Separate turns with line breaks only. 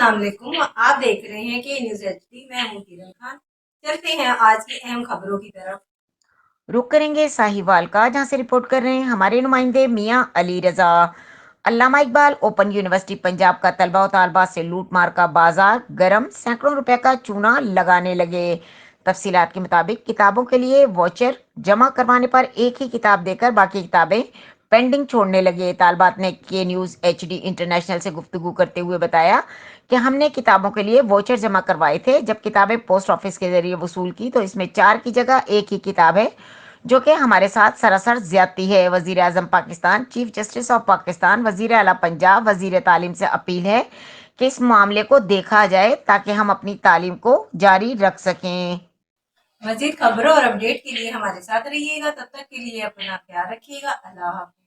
السلام علیکم، آپ دیکھ رہے ہیں کہ نیوز ایچ ڈی، میں ہوں کرن خان۔ چلتے ہیں آج کی اہم خبروں کی طرف۔
رک کریں گے ساہیوال کا، جہاں سے رپورٹ کر رہے ہیں ہمارے نمائندے میاں علی رضا۔ علامہ اقبال اوپن یونیورسٹی پنجاب کا طلبہ و طالبات سے لوٹ مار کا بازار گرم، سینکڑوں روپے کا چونا لگانے لگے۔ تفصیلات کے مطابق کتابوں کے لیے واچر جمع کروانے پر ایک ہی کتاب دے کر باقی کتابیں پینڈنگ چھوڑنے لگے۔ طالبات نے کے نیوز ایچ ڈی انٹرنیشنل سے گفتگو کرتے ہوئے بتایا کہ ہم نے کتابوں کے لیے واچر جمع کروائے تھے، جب کتابیں پوسٹ آفس کے ذریعے وصول کی تو اس میں 4 کی جگہ ایک ہی کتاب ہے، جو کہ ہمارے ساتھ سراسر زیادتی ہے۔ وزیر اعظم Pakistan, chief justice of Pakistan, وزیر اعلیٰ پنجاب، وزیر تعلیم سے اپیل ہے کہ اس معاملے کو دیکھا جائے تاکہ ہم اپنی تعلیم کو جاری رکھ سکیں۔
مزید خبروں اور اپڈیٹ کے لیے ہمارے ساتھ رہیے گا، تب تک کے لیے اپنا خیال رکھیے گا۔ اللہ حافظ۔